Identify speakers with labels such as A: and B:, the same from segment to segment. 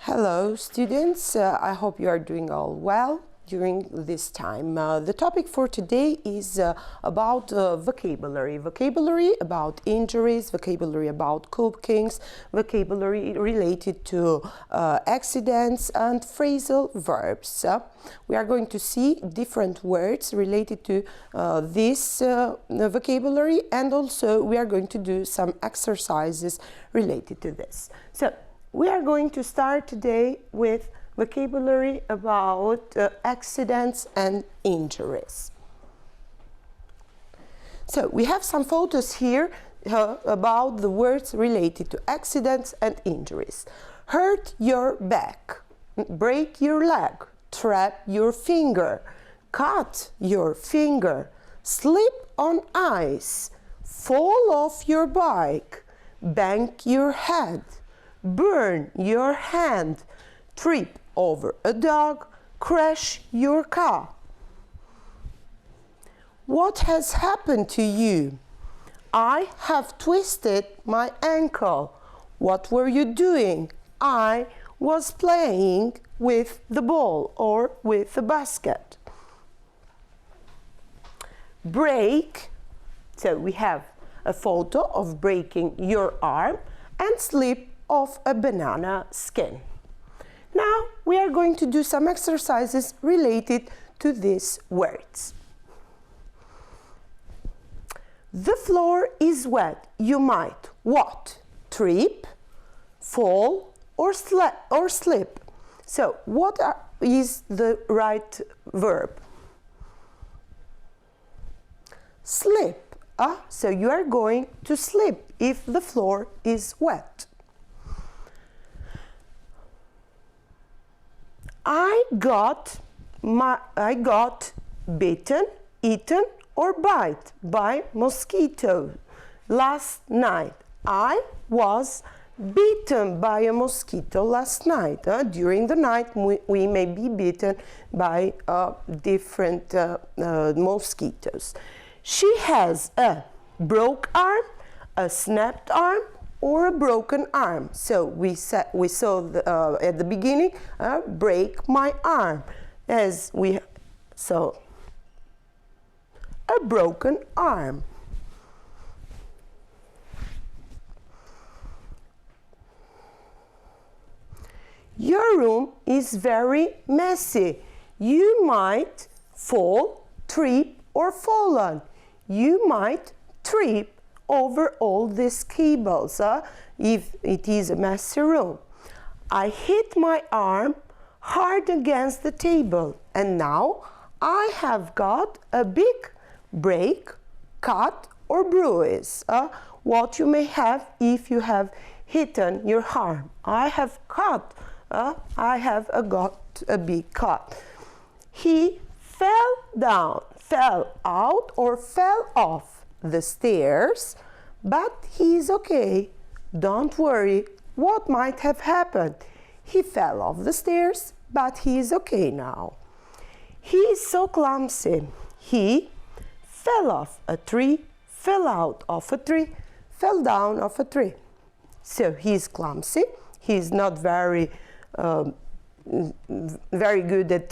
A: Hello students, I hope you are doing all well during this time. The topic for today is about vocabulary. Vocabulary about injuries, vocabulary about cookings, vocabulary related to accidents and phrasal verbs. We are going to see different words related to this vocabulary, and also we are going to do some exercises related to this. So we are going to start today with vocabulary about accidents and injuries. So we have some photos here about the words related to accidents and injuries. Hurt your back, break your leg, trap your finger, cut your finger, slip on ice, fall off your bike, bang your head, burn your hand, trip over a dog, crash your car. What has happened to you? I have twisted my ankle. What were you doing? I was playing with the ball or with the basket. Break. So we have a photo of breaking your arm and slip of a banana skin. Now we are going to do some exercises related to these words. The floor is wet. You might what? Trip, fall, or slip. So what is the right verb? Slip. So you are going to slip if the floor is wet. I got bitten, eaten, or bite by mosquito last night. I was bitten by a mosquito last night. During the night we may be bitten by different mosquitoes. She has a broke arm, a snapped arm, or a broken arm. So we saw at the beginning, break my arm, as we saw a broken arm. Your room is very messy. You might fall, trip, or fall on. You might trip over all these cables if it is a messy room. I hit my arm hard against the table, and now I have got a big break, cut, or bruise. What you may have if you have hitten your arm. I have cut. I have got a big cut. He fell down, fell out, or fell off the stairs, but he's okay. Don't worry, what might have happened? He fell off the stairs, but he's okay now. He is so clumsy. He fell off a tree, fell out of a tree, fell down off a tree. So he's clumsy. He's not very good at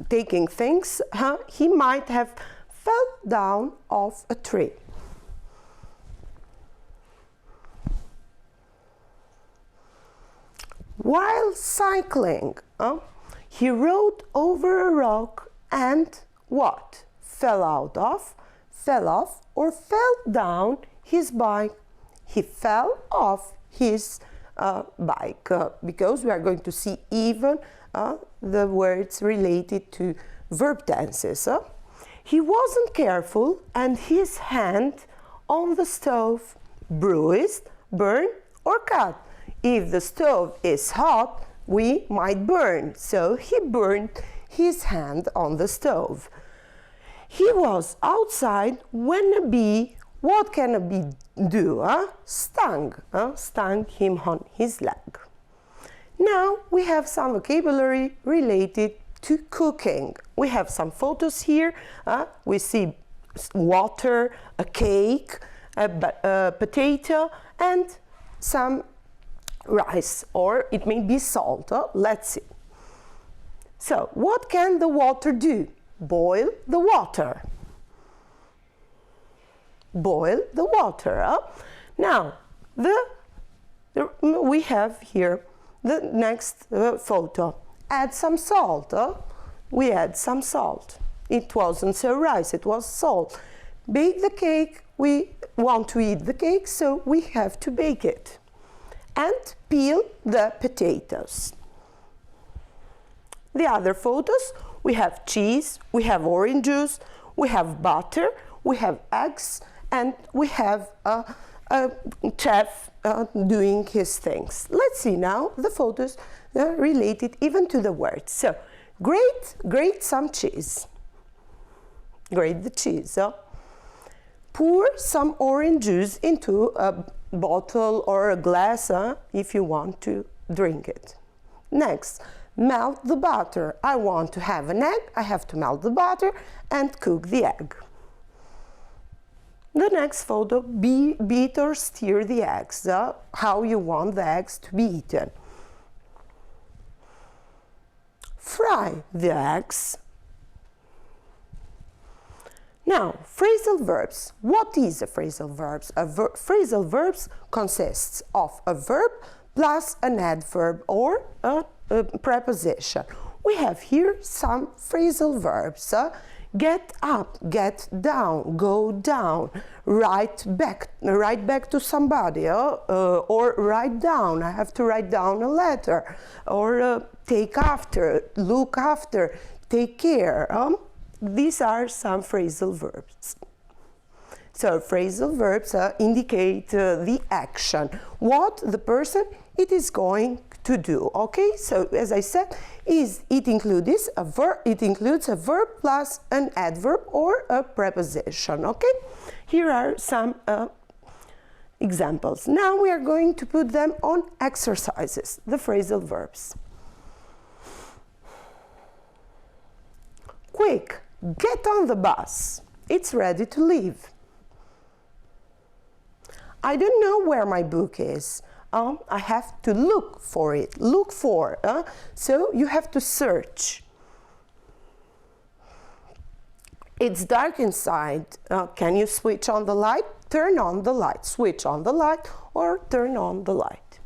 A: taking things. He might have fell down off a tree. While cycling, he rode over a rock and what? Fell off, or fell down his bike. He fell off his bike, because we are going to see even the words related to verb tenses. He wasn't careful, and his hand on the stove bruised, burned, or cut. If the stove is hot, we might burn, so he burned his hand on the stove. He was outside when a bee, what can a bee do? Stung him on his leg. Now we have some vocabulary related to cooking. We have some photos here. We see water, a cake, a potato, and some rice, or it may be salt. Let's see. So, what can the water do? Boil the water. Boil the water. Now, we have here the next photo. Add some salt. We add some salt. It wasn't so rice, it was salt. Bake the cake. We want to eat the cake, so we have to bake it. And peel the potatoes. The other photos, we have cheese, we have orange juice, we have butter, we have eggs, and we have a chef doing his things. Let's see now the photos related even to the words. So, grate some cheese. Grate the cheese. Pour some orange juice into a bottle or a glass if you want to drink it. Next, melt the butter. I want to have an egg, I have to melt the butter and cook the egg. The next photo, beat or stir the eggs, how you want the eggs to be eaten. Fry the eggs. Now, phrasal verbs. What is a phrasal verb? Phrasal verbs consists of a verb plus an adverb or a preposition. We have here some phrasal verbs. Get up, get down, go down, write back to somebody, or write down. I have to write down a letter, or take after, look after, take care. These are some phrasal verbs. So phrasal verbs indicate the action, what the person it is going to do. Okay, so as I said, it includes a verb plus an adverb or a preposition. Okay, here are some examples. Now we are going to put them on exercises, the phrasal verbs. Quick, get on the bus. It's ready to leave. I don't know where my book is. I have to look for it. Look for. So you have to search. It's dark inside. Can you switch on the light? Turn on the light. Switch on the light or turn on the light.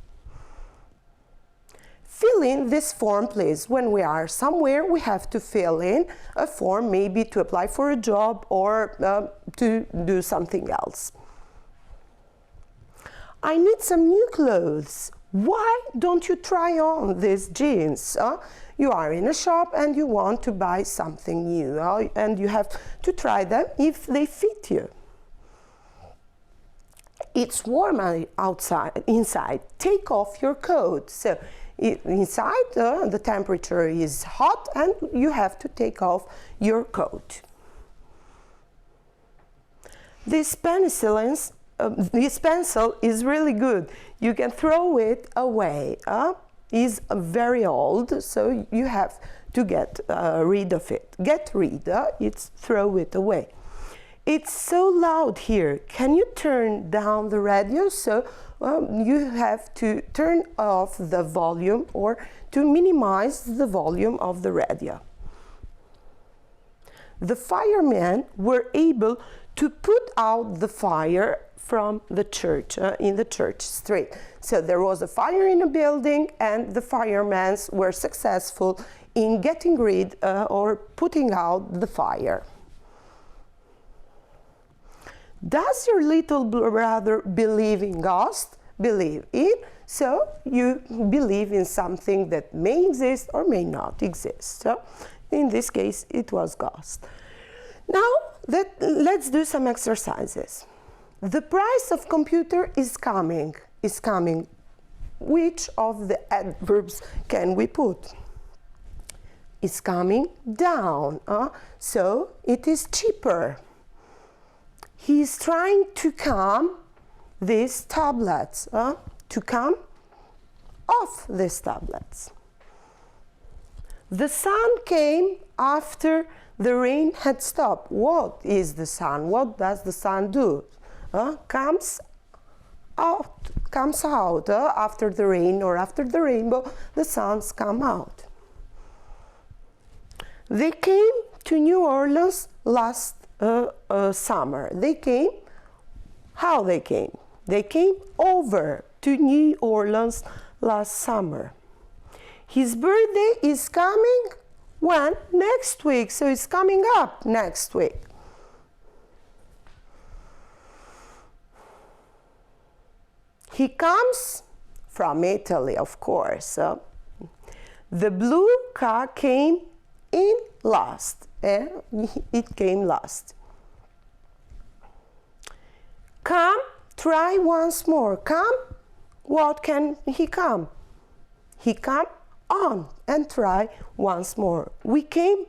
A: Fill in this form, please. When we are somewhere, we have to fill in a form, maybe to apply for a job or to do something else. I need some new clothes. Why don't you try on these jeans? You are in a shop and you want to buy something new, and you have to try them if they fit you. It's warm inside. Take off your coat. So inside the temperature is hot and you have to take off your coat. This pencil is really good. You can throw it away. It's very old, so you have to get rid of it. Get rid, it's throw it away. It's so loud here. Can you turn down the radio? So you have to turn off the volume or to minimize the volume of the radio. The firemen were able to put out the fire from the church, in the church street. So there was a fire in a building and the firemen were successful in getting rid or putting out the fire. Does your little brother believe in ghosts? Believe in. So you believe in something that may exist or may not exist. So in this case, it was ghost. Now let's do some exercises. The price of computer is coming. Which of the adverbs can we put? It's coming down. So it is cheaper. He's trying to come these tablets, to come off these tablets. The sun came after the rain had stopped. What is the sun? What does the sun do? Comes out, comes out after the rain or after the rainbow, the suns come out. They came to New Orleans last summer. They came, how they came? They came over to New Orleans last summer. His birthday is coming when? Next week, so it's coming up next week. He comes from Italy, of course. The blue car came in last. It came last. Come, try once more. Come, what can he come? He come on and try once more. We came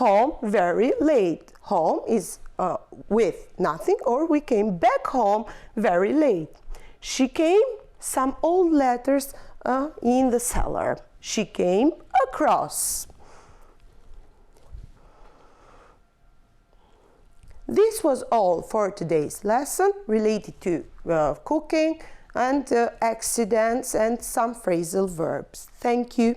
A: home very late. Home is with nothing, or we came back home very late. She came some old letters in the cellar. She came across. This was all for today's lesson related to cooking and accidents and some phrasal verbs. Thank you.